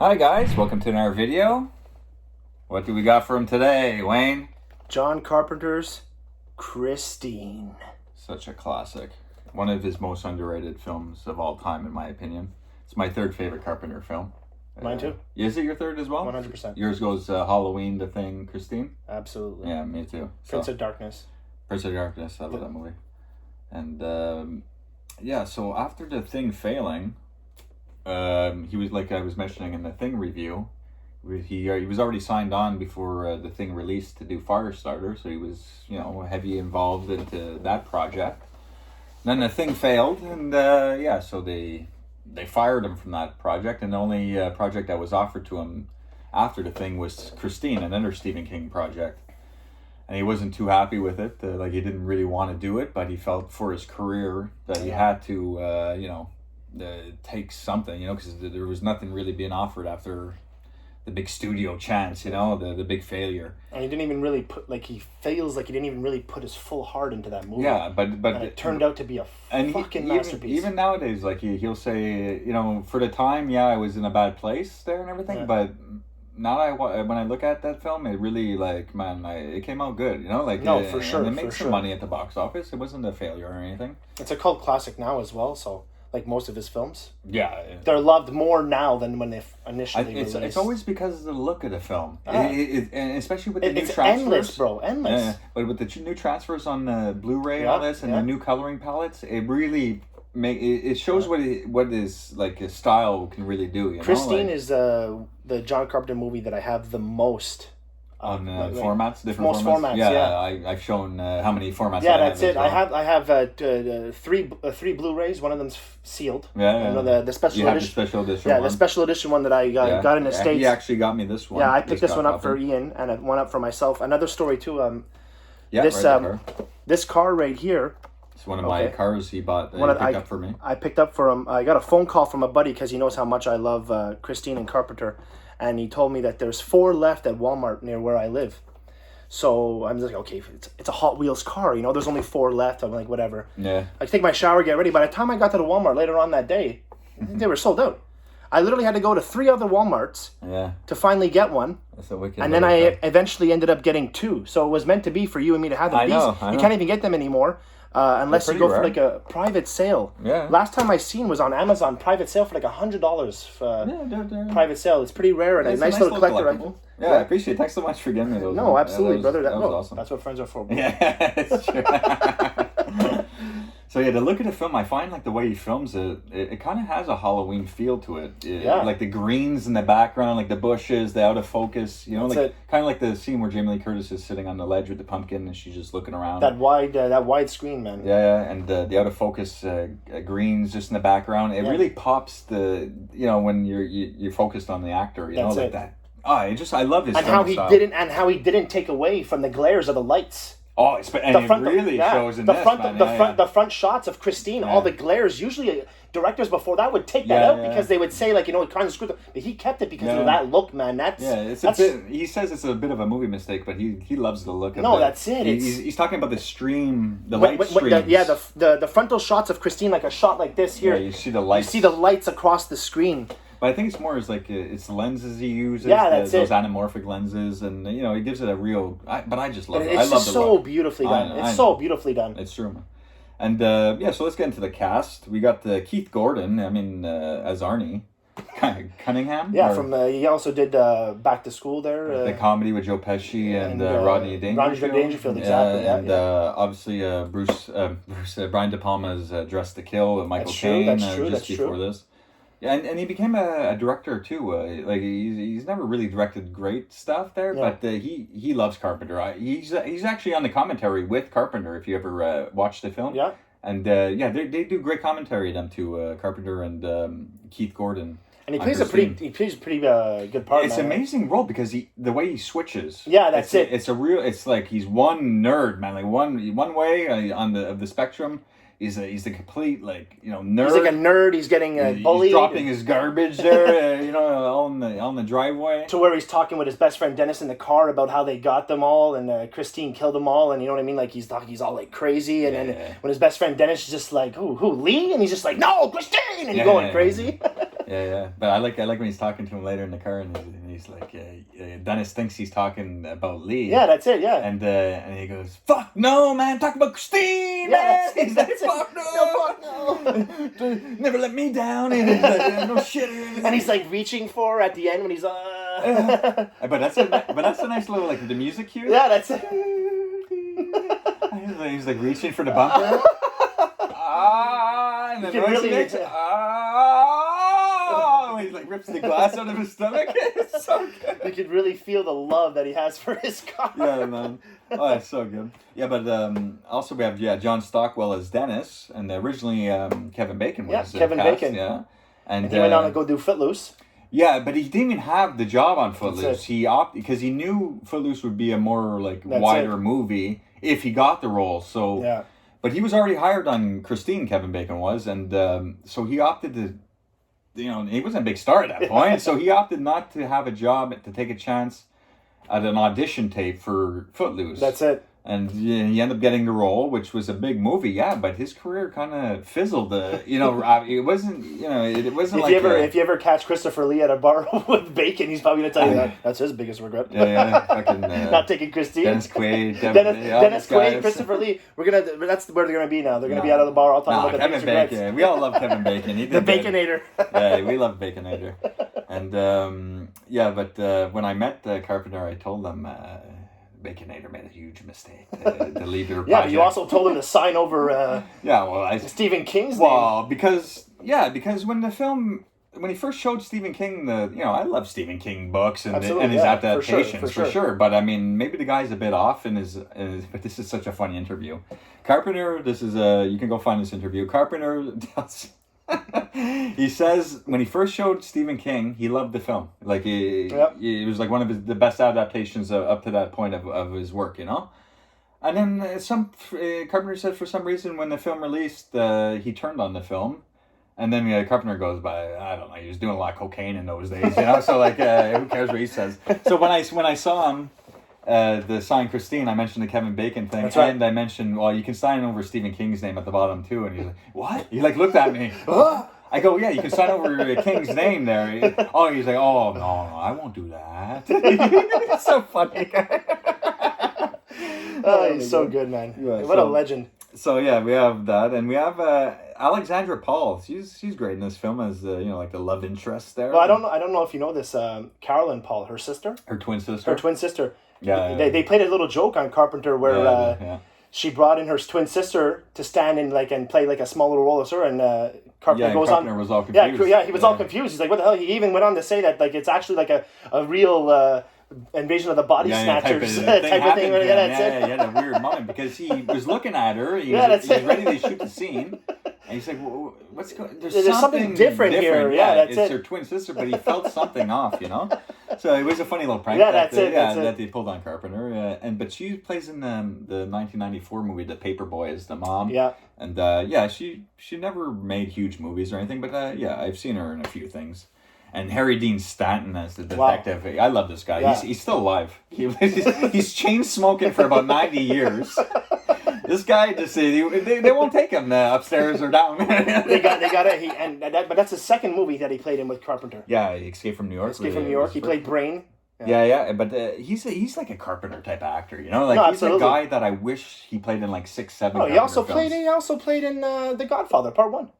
Hi guys, welcome to another video. What do we got for him today, Wayne? John Carpenter's Christine. Such a classic. One of his most underrated films of all time, in my opinion. It's my third favorite Carpenter film. Mine too. Is it your third as well? 100%. Yours goes Halloween, The Thing, Christine? Absolutely. Yeah, me too. Prince of Darkness. Prince of Darkness, I love that movie. And so after The Thing failing, he was, like I was mentioning in the Thing review, he was already signed on before The Thing released to do Firestarter, so he was, heavy involved into that project. Then The Thing failed, and so they fired him from that project, and the only project that was offered to him after The Thing was Christine, another Stephen King project. And he wasn't too happy with it. He didn't really want to do it, but he felt for his career that he had to, take something, because there was nothing really being offered after the big studio chance, the big failure. And he didn't even really put, he feels like he didn't even really put his full heart into that movie. Yeah, but and it turned out to be a fucking masterpiece. Even nowadays, he'll say, for the time, I was in a bad place there and everything, but now when I look at that film, it really, it came out good, No, for sure. And it made some money at the box office. It wasn't a failure or anything. It's a cult classic now as well, so... like most of his films. Yeah. They're loved more now than when they initially released. It's always because of the look of the film. And especially with the new transfers. It's endless, bro. Endless. Yeah, but with the new transfers on the Blu-ray, all this, and the new coloring palettes, it really... it shows what his style can really do. Christine is the John Carpenter movie that I have the most on formats, different most formats. I've shown how many formats. Yeah, that's it. Well. I have three Blu-rays. One of them's sealed. The special edition. The special edition. Yeah, the special edition one that I got in the States. He actually got me this one. Yeah, I picked this one up for Ian and one up for myself. Another story too. This car right here. It's one of my cars he bought that he picked up for me. I picked up for him. I got a phone call from a buddy because he knows how much I love Christine and Carpenter. And he told me that there's 4 left at Walmart near where I live. So I'm just like, okay, it's a Hot Wheels car, there's only 4 left. I'm like, whatever. Yeah. I take my shower, get ready. By the time I got to the Walmart later on that day, they were sold out. I literally had to go to 3 other Walmarts to finally get one. That's a wicked. And then I eventually ended up getting 2. So it was meant to be for you and me to have them. I know. You can't even get them anymore. Unless you go for a private sale. Yeah. Last time I seen was on Amazon, private sale for $100. Private sale. It's pretty rare and a nice little collector item. Yeah, I appreciate it. Thanks so much for getting me those. No, absolutely, brother. That was awesome. That's what friends are for. Bro. Yeah, it's true. So the look of the film, I find the way he films it kind of has a Halloween feel to it. Like the greens in the background, the bushes, the out of focus. Kind of like the scene where Jamie Lee Curtis is sitting on the ledge with the pumpkin and she's just looking around. That wide screen, man. Yeah, and the out of focus greens just in the background. It really pops when you're focused on the actor. That's it. That. I love his and how he didn't take away from the glares of the lights. Oh, and it really shows in the front shots of Christine, all the glares. Usually, directors before that would take that out because they would say it kind of screwed up. But he kept it because of that look, man. He says it's a bit of a movie mistake, but he loves the look of it. No, that's it. He's talking about the stream, the light streams. The frontal shots of Christine, like a shot like this here. Yeah, you see the lights. You see the lights across the screen. But I think it's more it's the lenses he uses, those anamorphic lenses, and he gives it a real. I just love it. It's I love the so look. beautifully done. It's so beautifully done. It's true, man. And so let's get into the cast. We got Keith Gordon. As Arnie, Cunningham. Yeah, he also did Back to School there. The comedy with Joe Pesci and Rodney Dangerfield. Rodney Dangerfield, exactly. Obviously Brian De Palma's Dress to Kill with Michael Caine before this. Yeah, and he became a director too. He's never really directed great stuff there, but he loves Carpenter. He's actually on the commentary with Carpenter. If you ever watch the film, and they do great commentary. Them two, Carpenter and Keith Gordon. And he plays a pretty good part. It's an amazing role because the way he switches. Yeah, that's it. It's like he's one nerd, man. Like one way on the spectrum. He's a complete nerd. He's like a nerd. He's getting bullied. He's dropping his garbage there, on the driveway. To where he's talking with his best friend Dennis in the car about how they got them all, and Christine killed them all, and you know what I mean? Like he's all crazy, and then when his best friend Dennis is just like, who Lee? And he's just like, no, Christine, and going crazy. Yeah. But I like when he's talking to him later in the car, and he's like, Dennis thinks he's talking about Lee. Yeah, that's it. Yeah. And he goes, "Fuck no, man! Talk about Christine, Yeah, man!" He's like, "Fuck no, fuck no. never let me down." And he's like, "No shit." And he's like reaching for her at the end when he's But that's a nice little like the music cue. Yeah, that's it. He's like reaching for the bumper. And the noise he makes. He like rips the glass out of his stomach. It's so good. You could really feel the love that he has for his car. Yeah, man. Oh, it's so good. Yeah, but also we have John Stockwell as Dennis, and originally Kevin Bacon was Kevin cast, Bacon. Yeah, and he went on to go do Footloose. Yeah, but he didn't even have the job on Footloose. He opted because he knew Footloose would be a more wider movie if he got the role. So yeah. But he was already hired on Christine, Kevin Bacon was, and so he opted to, he wasn't a big star at that point, so he opted not to have a job, to take a chance at an audition tape for Footloose. That's it. And he ended up getting the role, which was a big movie, but his career kind of fizzled. It wasn't, it wasn't if you ever catch Christopher Lee at a bar with Bacon, he's probably gonna tell you that's his biggest regret. Fucking, not taking Christine. Dennis Quaid, Dennis Quaid, Christopher Lee. That's where they're gonna be now. They're gonna be out of the bar all talking about the Kevin biggest Bacon. regrets. We all love Kevin Bacon. He did the Baconator. Yeah, we love Baconator. And but when I met Carpenter, I told them. Baconator made a huge mistake. The leader. Yeah, but you also told him to sign over. Stephen King's name. Well, because when he first showed Stephen King I love Stephen King books and his adaptations for sure. But I mean, maybe the guy's a bit off in his. But this is such a funny interview. Carpenter, this is you can go find this interview. Carpenter tells. He says when he first showed Stephen King, he loved the film. Like it was like one of the best adaptations up to that point of his work, And then Carpenter said for some reason when the film released, he turned on the film, and then Carpenter goes by, I don't know, he was doing a lot of cocaine in those days, So like who cares what he says? So when I saw him. The sign Christine, I mentioned the Kevin Bacon thing, That's right. And I mentioned, well, you can sign over Stephen King's name at the bottom too, and he's like, what? He looked at me. I go, yeah, you can sign over King's name there. He's like, oh no, I won't do that. It's so funny. He's so good, man. Yeah, what a legend. So yeah, we have that, and we have Alexandra Paul. She's great in this film as like the love interest there. Well, I don't know if you know this. Carolyn Paul, her sister, her twin sister. Yeah, they played a little joke on Carpenter where she brought in her twin sister to stand in and play like a small little role as her, and Carpenter goes Carpenter on. Was all confused. He was all confused. He's like, "What the hell?" He even went on to say that it's actually like a real Invasion of the Body Snatchers type of thing. He had a weird moment because he was looking at her. He was ready to shoot the scene. And he's like, well, what's going on? There's something different here. Yeah, that's it's her twin sister, but he felt something off, So it was a funny little prank that they pulled on Carpenter. But she plays in the 1994 movie, The Paperboy, as the mom. Yeah. And she never made huge movies or anything, but I've seen her in a few things. And Harry Dean Stanton as the detective. Wow. I love this guy. Yeah. He's still alive. He's chain smoking for about 90 years. This guy just they won't take him upstairs or down. they got it. But that's the second movie that he played in with Carpenter. Yeah, Escape from New York. He played Brain. Yeah. But he's like a Carpenter type of actor, he's absolutely. a guy that I wish he played in like 6, 7. Oh, he also played in The Godfather Part 1.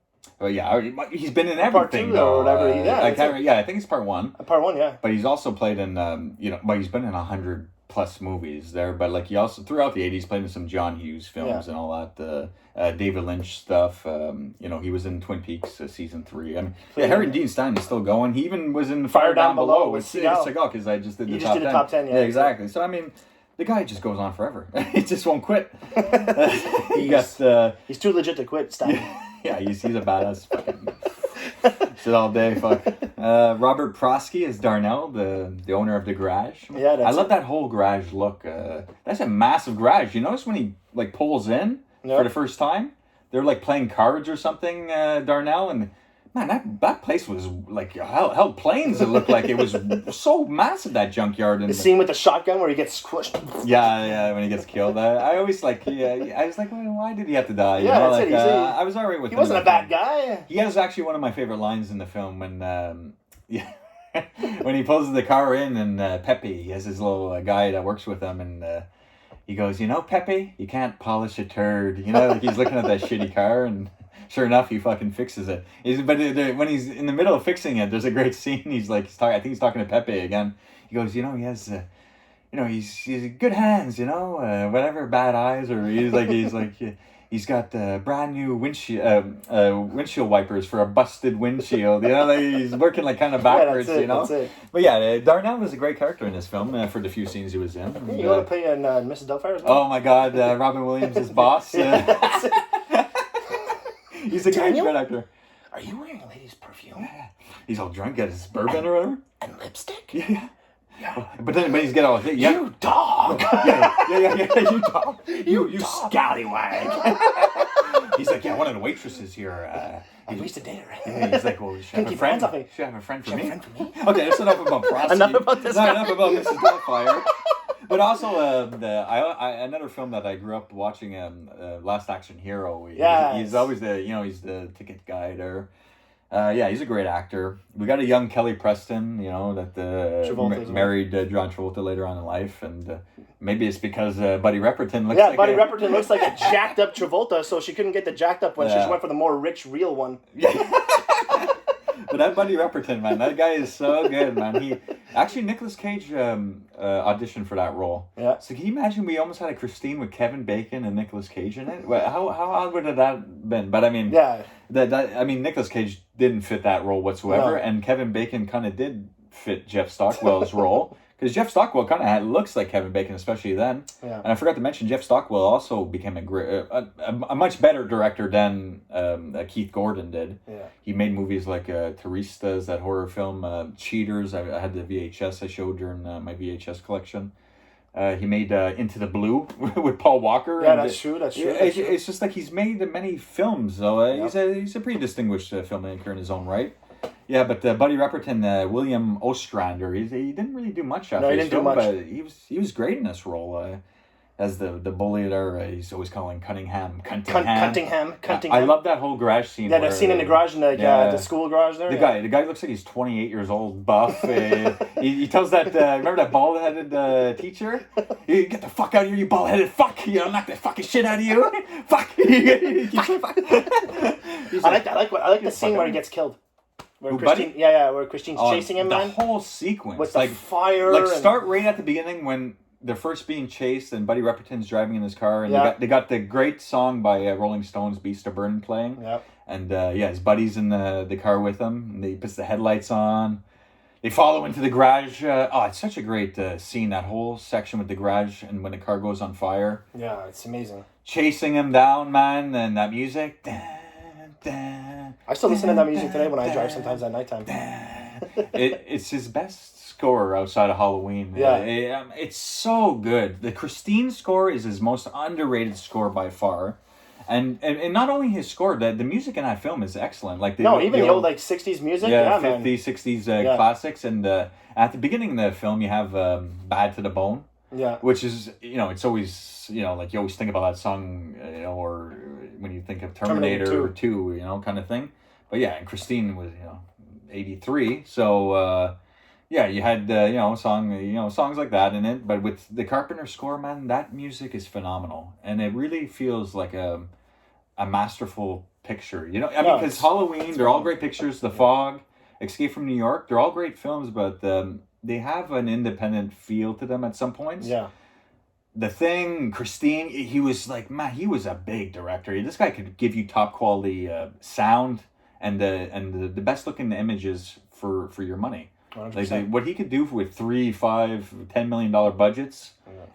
Oh yeah, he's been in everything though, or whatever. I think it's Part 1. Part 1, yeah. But he's also played in but he's been in 100 plus movies there. But like he also throughout the 80s played in some John Hughes films and all that. David Lynch stuff. He was in Twin Peaks season 3. I mean, Harry Dean Stanton is still going. He even was in Fire Down Below with Seagal because I just did the top 10. Top 10. Yeah, exactly. So I mean. The guy just goes on forever. He just won't quit. He's too legit to quit, Stanton. Yeah, he's a badass. Fucking sit all day. Fuck. Robert Prosky is Darnell, the owner of the garage. Yeah, I love that whole garage look. That's a massive garage. You notice when he pulls in for the first time, they're playing cards or something. Darnell and Man, that place was like held planes. It looked like it was so massive, that junkyard. And The scene with the shotgun where he gets squished. yeah, when he gets killed. I always like, I was like, well, why did he have to die? You Yeah, know, that's like, it. I was alright with He him. wasn't a bad guy. He has actually one of my favorite lines in the film when, yeah, when he pulls the car in and Pepe, he has his little guy that works with him, and he goes, you know, Pepe, you can't polish a turd. You know, like he's looking at that shitty car, and sure enough, he fucking fixes it. But when he's in the middle of fixing it, there's a great scene. He's like, I think he's talking to Pepe again. He goes, you know, he has, you know, he's good hands, you know, whatever, bad eyes, or he's got brand new windshield wipers for a busted windshield. You know, like he's working like kind of backwards. Yeah, that's it, you know. That's it. But yeah, Darnell was a great character in this film for the few scenes he was in. And, You want to play in Mrs. Doubtfire as well? oh my God, Robin Williams' is boss. He's a great actor. Are you wearing a lady's perfume? He's all drunk, got his bourbon or whatever. And lipstick? Yeah. Yeah. But he's get all You dog! yeah, you dog. You scallywag! He's like, yeah, one of the waitresses here. I used to date her. Yeah, he's like, well, should I have a friend? Should I have a friend for me? Okay, that's enough about prostitutes. Enough about this guy. Enough about Mrs. Doubtfire. But also, another film that I grew up watching, Last Action Hero. He's always he's the ticket guy there. Yeah, he's a great actor. We got a young Kelly Preston, you know, that married John Travolta later on in life, and maybe it's because Buddy Repperton looks like Repperton looks like a jacked up Travolta, so she couldn't get the jacked up one. She just went for the more rich, real one. Yeah. But that Buddy Repperton, man, that guy is so good, man. Nicolas Cage auditioned for that role. Yeah. So can you imagine we almost had a Christine with Kevin Bacon and Nicolas Cage in it? Well, how odd would that have been? But I mean, yeah, Nicolas Cage didn't fit that role whatsoever, No. and Kevin Bacon kind of did fit Jeff Stockwell's role. Because Jeff Stockwell kind of looks like Kevin Bacon, especially then. Yeah. And I forgot to mention, Jeff Stockwell also became a much better director than Keith Gordon did. Yeah. He made movies like Turistas, that horror film, Cheaters. I had the VHS I showed during my VHS collection. He made Into the Blue with Paul Walker. Yeah, that's true. It's just like he's made many films, though. He's a pretty distinguished filmmaker in his own right. Yeah, but Buddy Repperton, William Ostrander, he didn't really do much after he didn't do much. But he was great in this role. As the bully there, he's always calling Cunningham. I love that whole garage scene. Yeah, the scene in the garage, in the school garage there. The guy looks like he's 28 years old, buff. He tells that, remember that bald-headed teacher? You get the fuck out of here, you bald-headed fuck! I'll knock the fucking shit out of you! Fuck! I like the scene where he gets killed. Where Christine's chasing him, man. The whole sequence. With the fire. Start right at the beginning when they're first being chased and Buddy Repperton's driving in his car, and they got the great song by Rolling Stones, Beast of Burden, playing. Yep. And his buddy's in the car with him, and he puts the headlights on. They follow into the garage. It's such a great scene, that whole section with the garage and when the car goes on fire. Yeah, it's amazing. Chasing him down, man, and that music. I still listen to that music today when I drive sometimes at nighttime. It's his best score outside of Halloween. Yeah. It's so good. The Christine score is his most underrated score by far. And not only his score, the music in that film is excellent. Like the old like 60s music. Yeah, 50s, 60s classics. And at the beginning of the film, you have Bad to the Bone. Yeah. Which is, it's always, like you always think about that song, or when you think of Terminator 2, kind of thing. But yeah, and Christine was, 83. So, you had, songs like that in it. But with the Carpenter score, man, that music is phenomenal. And it really feels like a masterful picture. Because Halloween, they're all great pictures. The Fog, Escape from New York, they're all great films, but they have an independent feel to them at some points. Yeah. The Thing, Christine, he was a big director. This guy could give you top quality sound and the best looking images for your money. Like what he could do with $3, $5, $10 million budgets,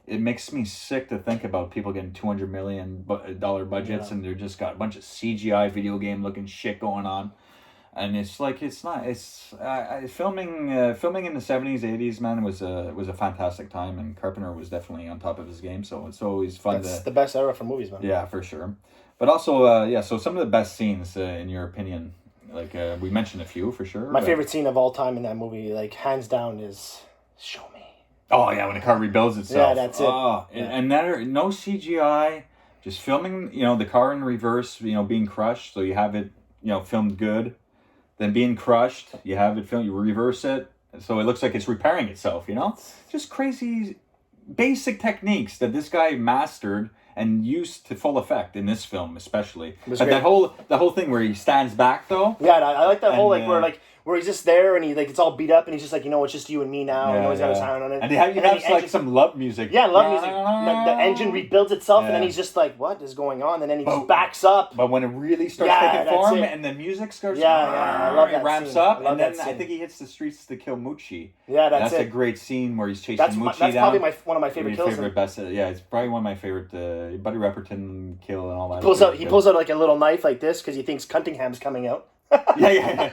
it makes me sick to think about people getting $200 million budgets and they're just got a bunch of CGI video game looking shit going on. And filming in the 70s, 80s, man, was a fantastic time, and Carpenter was definitely on top of his game. So it's always fun. That's the best era for movies, man. Yeah, for sure. But also, so some of the best scenes, in your opinion, Like we mentioned a few for sure. My favorite scene of all time in that movie, like hands down, is "Show me." Oh yeah, when the car rebuilds itself. Yeah, that's it. Oh, and that no CGI, just filming. The car in reverse. Being crushed, so you have it. Filmed good. Then being crushed, you have it filmed. You reverse it, so it looks like it's repairing itself. Just crazy, basic techniques that this guy mastered and used to full effect in this film, especially. But that whole thing where he stands back though. Yeah, I like that whole where he's just there and he it's all beat up and he's just like, it's just you and me now. Yeah, He's got his hand on it. And you have some love music. Yeah, love music. The engine rebuilds itself and then he's just like, what is going on? And then he just backs up. But when it really starts taking form and the music starts, I love that it ramps scene. up, and then I think he hits the streets to kill Moochie. Yeah, that's a great scene where he's chasing Moochie down. That's probably one of my favorite kills. It's probably one of my favorite Buddy Repperton kill and all that. He pulls out like a little knife like this because he thinks Cunningham's coming out. yeah.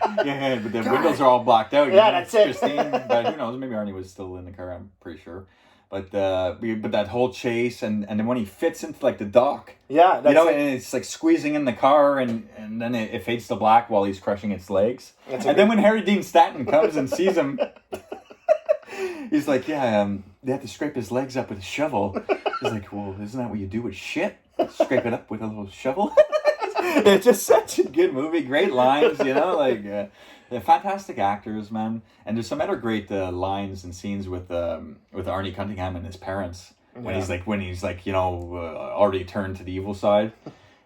But the windows are all blocked out. That's it. Christine, but who knows? Maybe Arnie was still in the car. I'm pretty sure. But that whole chase and then when he fits into like the dock. Yeah, that's it. And it's like squeezing in the car and then it fades to black while he's crushing its legs. Then when Harry Dean Stanton comes and sees him, he's like, they have to scrape his legs up with a shovel. He's like, well, isn't that what you do with shit? Scrape it up with a little shovel. It's just such a good movie. Great lines, they're fantastic actors, man. And there's some other great lines and scenes with Arnie Cunningham and his parents when he's already turned to the evil side.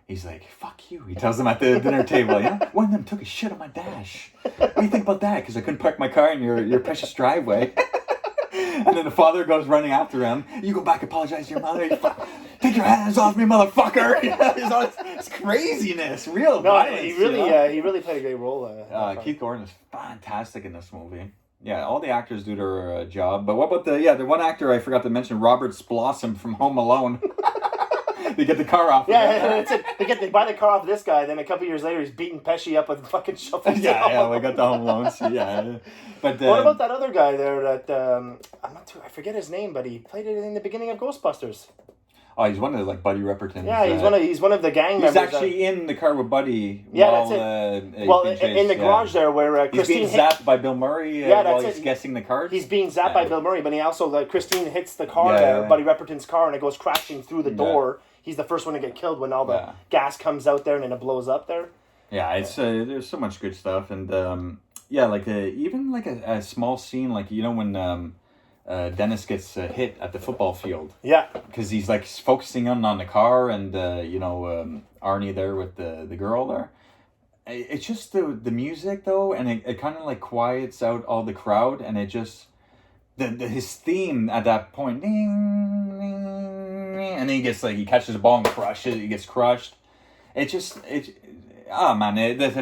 He's like, fuck you. He tells them at the dinner table, one of them took a shit on my dash. What do you think about that? Because I couldn't park my car in your precious driveway. And then the father goes running after him. You go back, apologize to your mother. Take your hands off me, motherfucker! It's craziness, real violence. He really played a great role. Keith Gordon is fantastic in this movie. Yeah, all the actors do their job. But what about the one actor I forgot to mention, Robert Splossom from Home Alone? They get the car off. That's it. They buy the car off this guy. Then a couple years later, he's beating Pesci up with fucking shovels. We got the Home Alone. Yeah, but what about that other guy there? That I forget his name, but he played it in the beginning of Ghostbusters. Oh, he's one of the Buddy Reppertons. Yeah, he's one of the gang members. He's actually in the car with Buddy. That's it. In the garage there, where Christine he's being zapped by Bill Murray while he's guessing the cards. He's being zapped by Bill Murray, but he also Christine hits the car there, Buddy Repperton's car, and it goes crashing through the door. He's the first one to get killed when all the gas comes out there and then it blows up there. Yeah, it's there's so much good stuff, and even like a small scene, like when Dennis gets hit at the football field. Yeah, because he's like focusing on the car, and Arnie there with the girl there. It's just the music though, and it kind of like quiets out all the crowd, and it just his theme at that point. Ding, ding, and then he catches the ball and crushes it. He gets crushed. The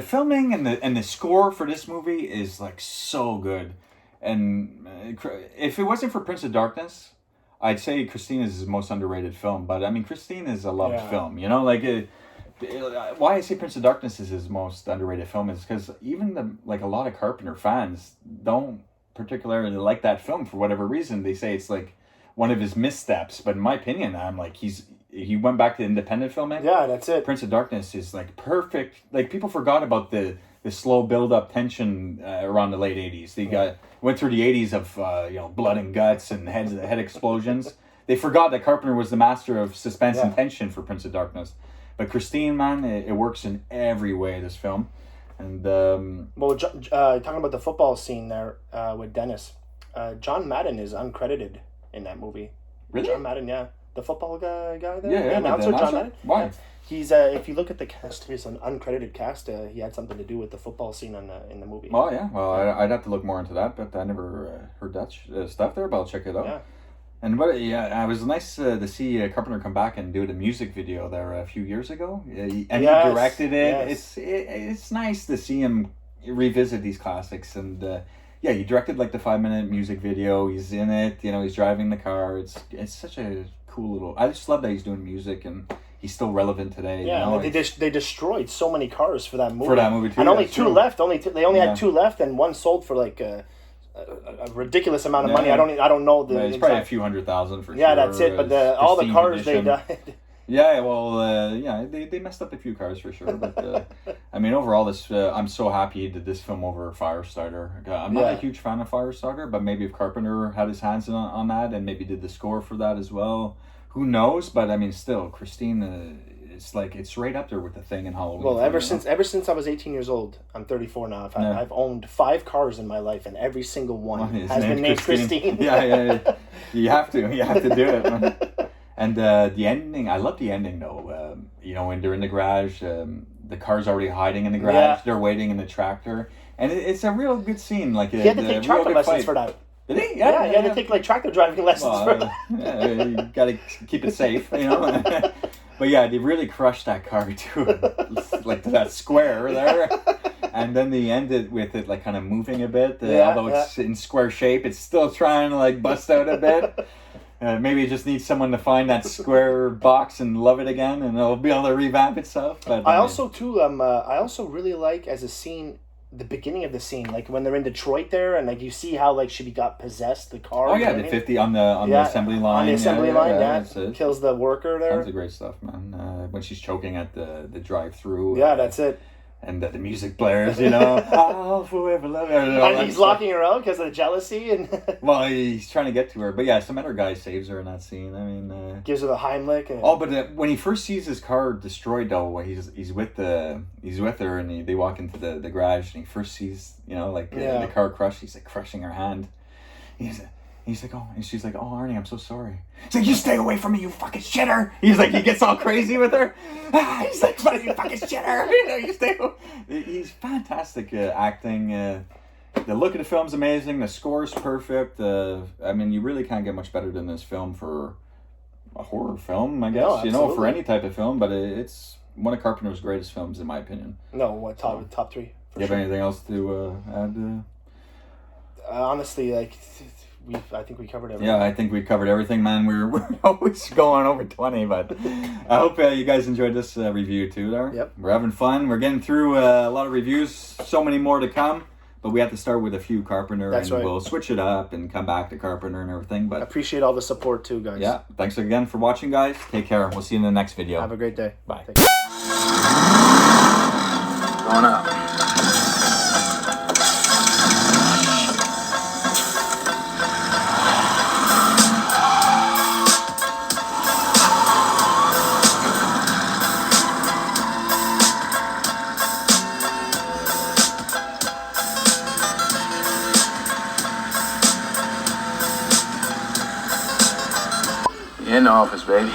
filming and the score for this movie is like so good. And if it wasn't for Prince of Darkness, I'd say Christine is his most underrated film. But I mean, Christine is a loved film. Why I say Prince of Darkness is his most underrated film is because even a lot of Carpenter fans don't particularly like that film for whatever reason. They say it's like one of his missteps, but in my opinion, I'm like he went back to independent filming. Yeah, that's it. Prince of Darkness is like perfect. Like people forgot about the slow build up tension around the late 80s. They went through the 80s of blood and guts and head explosions. They forgot that Carpenter was the master of suspense and tension for Prince of Darkness. But Christine, man, it works in every way, this film. And talking about the football scene there with Dennis, John Madden is uncredited in that movie. Really? John Madden, the football guy there. Yeah, announcer John Madden. Why? Yeah. He's if you look at the cast, he's an uncredited cast. He had something to do with the football scene in the movie. Oh yeah, well I'd have to look more into that, but I never heard that stuff there. But I'll check it out. Yeah. And it was nice to see Carpenter come back and do the music video there a few years ago. He directed it. Yes. It's nice to see him revisit these classics. And he directed like the 5-minute music video. He's in it. He's driving the car. It's such a cool little. I just love that he's doing music and he's still relevant today. Yeah, they destroyed so many cars for that movie. For that movie too, and only two left. They only had two left, and one sold for like a ridiculous amount of money. I don't know the. It's probably a few $100,000 for sure. Yeah, that's it. But all the cars they died. Yeah, well, yeah, they messed up a few cars for sure, but I mean, overall, this I'm so happy he did this film over Firestarter. I'm not a Yeah. huge fan of Firestarter, but maybe if Carpenter had his hands on that and maybe did the score for that as well, who knows? But I mean, still, Christine, it's like it's right up there with The Thing and Halloween. Well, for ever me, you know? since I was 18 years old, I'm 34 now. Yeah. I've owned 5 cars in my life, and every single one Well, his has been named Christine. Yeah. You have to do it, man. And the ending, I love the ending though. You know, when they're in the garage, the car's already hiding in the garage. Yeah. They're waiting in the tractor, and it's a real good scene. Like He had to take tractor lessons for that. Did he? Yeah, he had to take like tractor driving lessons for Well, that. you gotta keep it safe, you know. But yeah, they really crushed that car too, like to that square there. And then they ended with it like kind of moving a bit. Although it's in square shape, it's still trying to like bust out a bit. Maybe it just needs someone to find that square box and love it again, and it'll be able to revamp itself. But I also really like as a scene, the beginning of the scene, like when they're in Detroit there, and like you see how like she got possessed, the car. Oh yeah, you know the what I mean? 50 on the assembly line. On the assembly line, that's it. kills the worker there. Tons of great stuff, man. When she's choking at the drive-through. Yeah, that's it. And the music blares, you know. I'll forever love her. And he's locking her out because of the jealousy and well, he's trying to get to her, but yeah, some other guy saves her in that scene. I mean, gives her the Heimlich. And... Oh, but when he first sees his car destroyed, though, he's with her, and they walk into the garage, and he first sees, you know, like the car crushed. He's like crushing her hand. He's like, oh, and she's like, oh, Arnie, I'm so sorry. He's like, you stay away from me, you fucking shitter. He's like, he gets all crazy with her. He's like, you fucking shitter. You know, you stay away. He's fantastic acting. The look of the film's amazing. The score's perfect. I mean, you really can't get much better than this film for a horror film, I guess. No, you know, for any type of film, but it's one of Carpenter's greatest films, in my opinion. No, what top 3? Do you have anything else to add? Honestly, like... I think we covered everything. Yeah, I think we covered everything, man. We're always going over 20, but I hope you guys enjoyed this review too, there. Yep. We're having fun. We're getting through a lot of reviews, so many more to come, but we have to start with a few Carpenter, That's and right. we'll switch it up and come back to Carpenter and everything. But appreciate all the support too, guys. Yeah, thanks again for watching, guys. Take care. We'll see you in the next video. Have a great day. Bye. Going up. In the office, baby.